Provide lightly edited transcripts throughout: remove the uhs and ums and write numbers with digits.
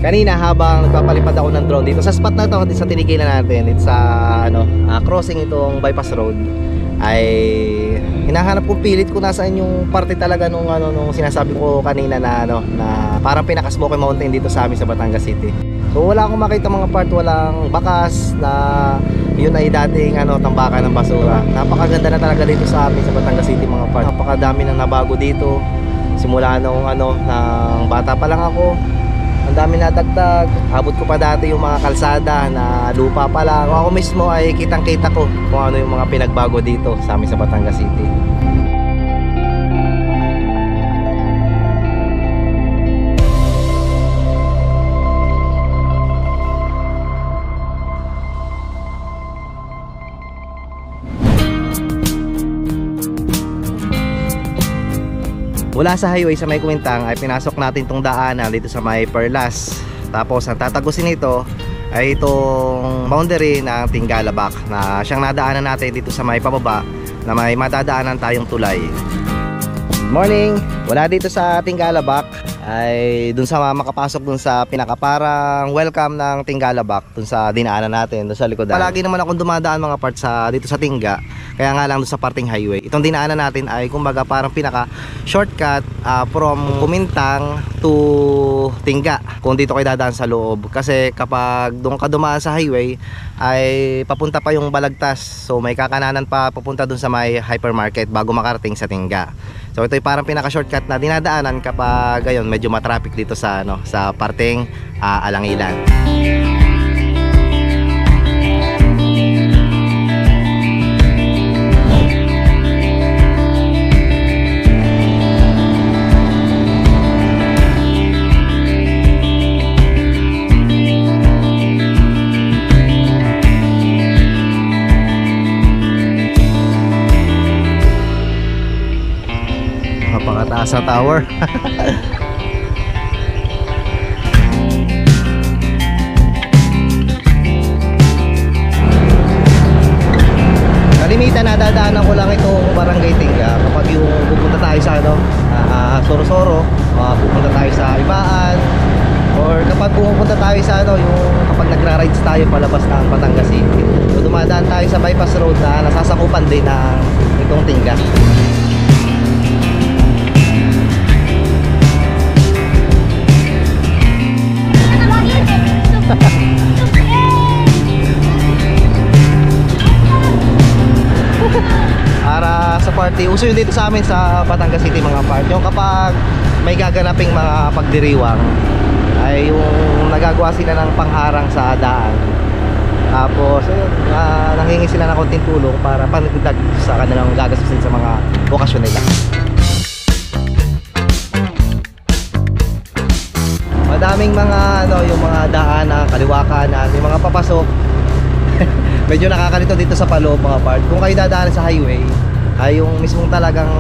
Kanina habang nagpapalipad ako ng drone dito sa spot na to, sa tinigilan natin, dito sa crossing itong bypass road, ay hinahanap kong pilit kung nasaan yung parte talaga nung sinasabi ko kanina na na parang pinaka-Smoky Mountain dito sa amin sa Batangas City. So wala akong makita mga part, walang bakas na yun ay dating tambakan ng basura. Napakaganda na talaga dito sa amin sa Batangas City mga part. Napakadami nang nabago dito. Simula nung nang bata pa lang ako, ang dami nadagdag. Abot ko pa dati yung mga kalsada na lupa pa lang. Ako mismo ay kitang-kita ko kung ano yung mga pinagbago dito sa amin sa Batangas City. Mula sa highway sa may Kuwintang ay pinasok natin tong daanan dito sa may Perlas. Tapos ang tatagusin nito ay itong boundary ng Tinggalabak na siyang nadaanan natin dito sa may pababa na may matadaanan tayong tulay. Morning! Wala dito sa Tinggalabak ay dun sa makapasok dun sa pinakaparang welcome ng Tinggalabak, dun sa dinaanan natin, dun sa likodan. Palagi naman akong dumadaan mga parts dito sa Tingga, kaya nga lang dun sa parting highway. Itong dinaanan natin ay kumbaga parang pinaka shortcut from Kumintang to Tingga kung dito kayo dadaan sa loob. Kasi kapag doon ka dumaan sa highway ay papunta pa yung Balagtas, so may kakananan pa papunta dun sa may hypermarket bago makarating sa Tingga. So ito ay parang pinaka-shortcut na dinadaanan kapag ayun, medyo matraffic dito sa sa parteng Alangilan. Napakataas na tower. Kalimitan nadadaanan ko lang itong Barangay Tingga kapag yung pupunta tayo sa Sorosoro, pupunta tayo sa Ibaan, or kapag pupunta tayo sa yung kapag nagra-rides tayo palabas ng Batangas City. So dumadaan tayo sa bypass road na nasasakupan din ng itong Tingga. Para sa party, uso yun dito sa amin sa Batangas City mga part. Yung kapag may gaganaping mga pagdiriwang ay yung nagagawa sila ng pangharang sa daan. Tapos ayun, nanghingi sila ng konting tulong para panagdag sa kanilang gagastusin sa mga okasyon nila. Madaming mga yung mga daan na kaliwakan na yung mga papasok. Medyo nakakalito dito sa paloob mga part. Kung kayo dadaan sa highway ay yung mismong talagang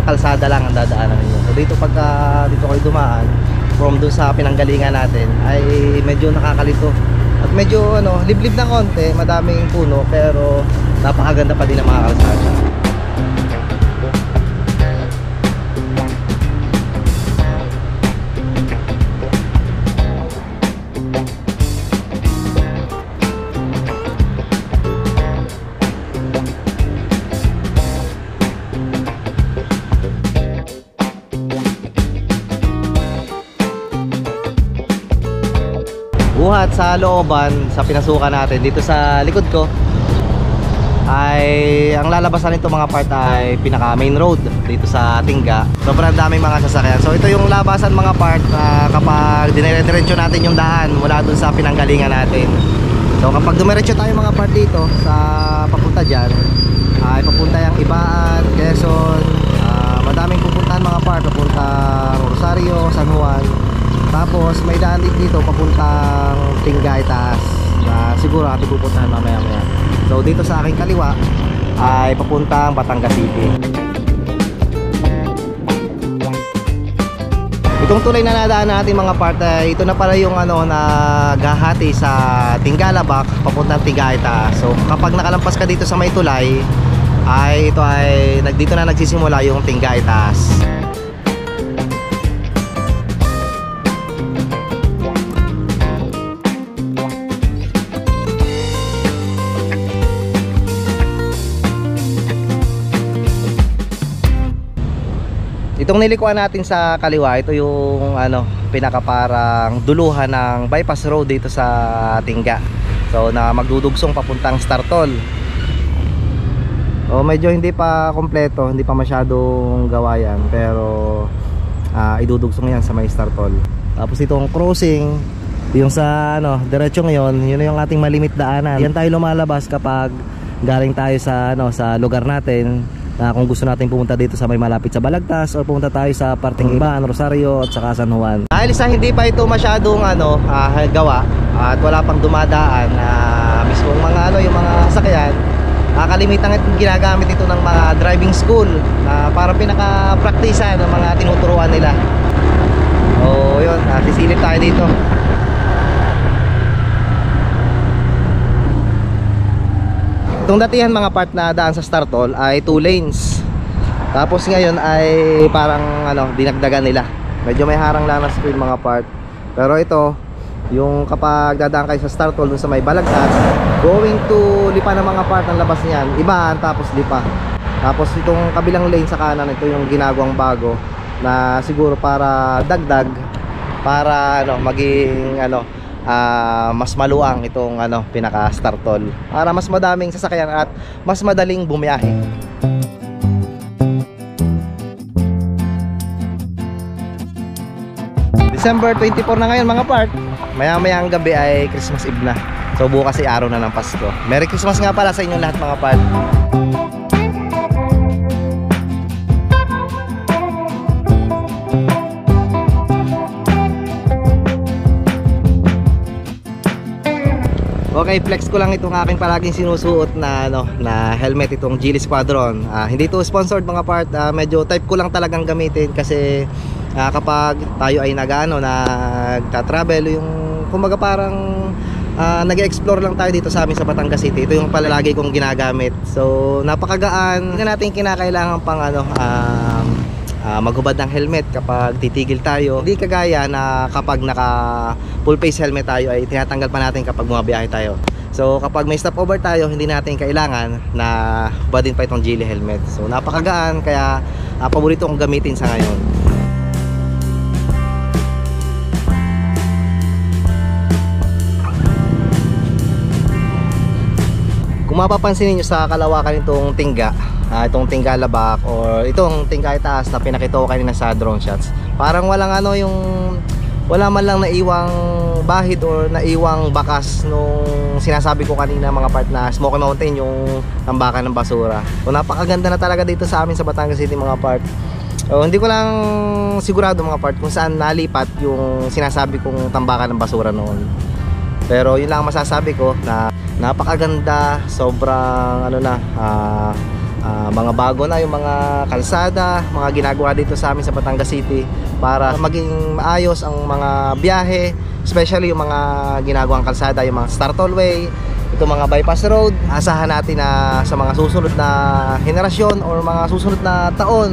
kalsada lang ang dadaanan ninyo. So dito pagka dito kayo dumaan from dun sa pinanggalingan natin ay medyo nakakalito. At medyo liblib na konti, madaming puno pero napakaganda pa din ang mga kalsada. Buhat sa looban sa pinasukan natin dito sa likod ko ay ang lalabasan nito mga part ay pinaka main road dito sa Tingga. Sobrang daming mga sasakyan. So ito yung labasan mga part kapag dinire-diretso natin yung daan mula dun sa pinanggalingan natin. So kapag dumiretso tayo mga part dito sa papunta dyan ay papunta yung Ibaan, Quezon, madaming pupuntahan mga part, papunta Rosario, San Juan. Tapos may daan dito papuntang Tingga itaas na siguro ating pupuntahan mamaya. So dito sa aking kaliwa ay papuntang Batangas City. Itong tulay na nadaan natin mga part, ito na pala yung naghahati sa Tinggalabak papuntang Tingga itaas. So kapag nakalampas ka dito sa may tulay ay ito ay dito na nagsisimula yung Tingga itaas. Itong nilikuan natin sa kaliwa, ito yung ano, pinaka parang duluhan ng bypass road dito sa Tingga. So na magdudugsong papuntang Startol. O medyo hindi pa kompleto, hindi pa masyadong gawa yan, pero idudugsong yan sa may Startol. Tapos itong crossing, yung sa ano, diretso ngayon, yun yung ating malimit daanan. Yan tayo lumalabas kapag galing tayo sa ano, sa lugar natin. Kung gusto natin pumunta dito sa may malapit sa Balagtas o pumunta tayo sa parting Iban, Rosario at saka San Juan. Dahil sa hindi pa ito masyadong ano, gawa at wala pang dumadaan mismong mga ano, yung mga sasakyan, kalimitan ginagamit ito ng mga driving school na para pinaka-praktisa ng mga tinuturuan nila. O yun, sisilip tayo dito. Itong datihan mga part na daan sa Startol ay 2 lanes. Tapos ngayon ay parang ano, dinagdagan nila. Medyo may harang lang na screen mga part. Pero ito, yung kapag dadaan kayo sa Startol dun sa may Balagtas, going to Lipa ng mga part ng labas niyan, Ibaan tapos Lipa. Tapos itong kabilang lane sa kanan, ito yung ginagawang bago na siguro para dagdag, para ano, maging ano, mas maluang itong ano, pinaka Startol, para mas madaming sasakyan at mas madaling bumiyahe. December 24 na ngayon mga part. Maya-maya ang gabi ay Christmas Eve na. So bukas ay araw na ng Pasko. Merry Christmas nga pala sa inyong lahat mga part. Okay, flex ko lang itong aking palaging sinusuot na ano, na helmet, itong Geely Squadron. Hindi ito sponsored mga part, medyo type ko lang talagang gamitin kasi kapag tayo ay nagta-travel, yung kumbaga parang nag-explore lang tayo dito sa amin sa Batangas City. Ito yung palalagi kong ginagamit. So napakagaan. Hindi natin kinakailangan pang ano, maghubad ng helmet kapag titigil tayo. Hindi kagaya na kapag naka full face helmet tayo ay tinatanggal pa natin kapag bumabiyahe tayo. So kapag may stopover tayo, hindi natin kailangan na hubadin pa itong Geely helmet. So napakagaan, kaya paborito kong gamitin sa ngayon. Kung mapapansin niyo sa kalawakan itong Tingga, itong Tingga Labak or itong Tingga Itaas na pinakita ko kanina sa drone shots, parang walang ano, yung wala man lang naiwang bahid or naiwang bakas nung sinasabi ko kanina mga part na Smoky Mountain, yung tambakan ng basura. So napakaganda na talaga dito sa amin sa Batangas City mga part. So, hindi ko lang sigurado mga part kung saan nalipat yung sinasabi kong tambakan ng basura noon. Pero yun lang masasabi ko, na napakaganda, sobrang ano na, mga bago na yung mga kalsada, mga ginagawa dito sa amin sa Batangas City para maging maayos ang mga biyahe, especially yung mga ginagawang kalsada, yung mga Startol Way, ito mga bypass road. Asahan natin na sa mga susunod na henerasyon or mga susunod na taon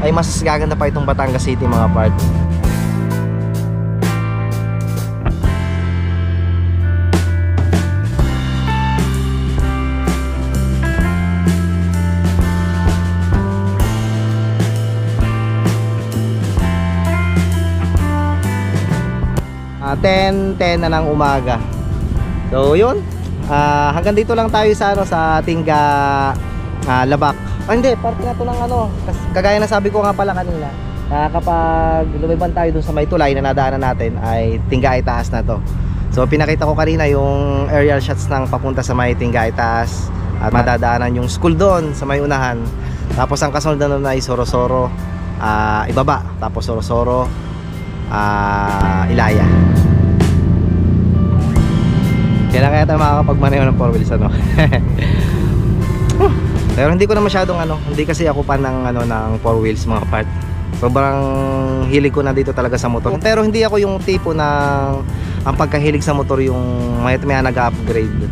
ay mas gaganda pa itong Batangas City mga part. Ten na ng umaga. So yun, hanggang dito lang tayo sa ano, sa Tingga Labak. Hindi, parte na to ng ano, kagaya na sabi ko nga pala kanina, kapag lumiban tayo dun sa may tulay na nadaanan natin ay Tingga Itaas na to. So pinakita ko kanina yung aerial shots ng papunta sa may Tingga Itaas at madadaanan yung school doon sa may unahan. Tapos ang kasunod na nun ay Sorosoro, ibaba, tapos Sorosoro, Ilaya. Kailan kaya tayo makakapagmaneho ng 4 wheels ano? Pero hindi ko na masyadong ano, hindi kasi ako pa ng ano, ng 4 wheels mga part. Sobrang hilig ko na dito talaga sa motor. Pero hindi ako yung tipo na ang pagkahilig sa motor yung may nag-upgrade.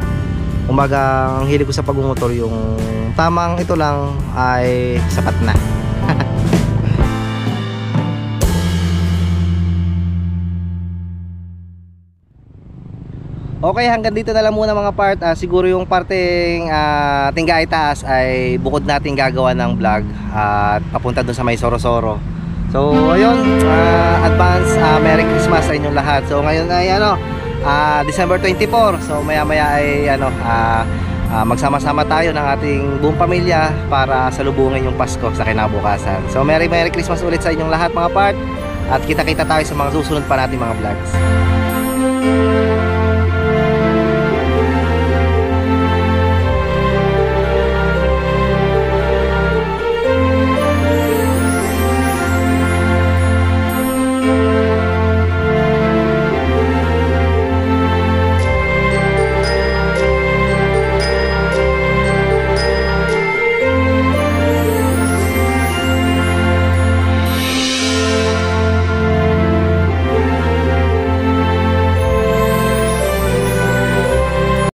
Kumbaga ang hilig ko sa pagmumotor yung tamang ito lang ay sapat na. Okay, hanggang dito na lang muna mga part. Siguro yung parteng Tingga Itaas ay bukod natin gagawa ng vlog at papunta doon sa may Sorosoro. So ayun, advance Merry Christmas sa inyong lahat. So ngayon ay December 24. So maya maya ay magsama-sama tayo ng ating buong pamilya para salubungin yung Pasko sa kinabukasan. So Merry Christmas ulit sa inyong lahat mga part. At kita-kita tayo sa mga susunod pa nating mga vlogs.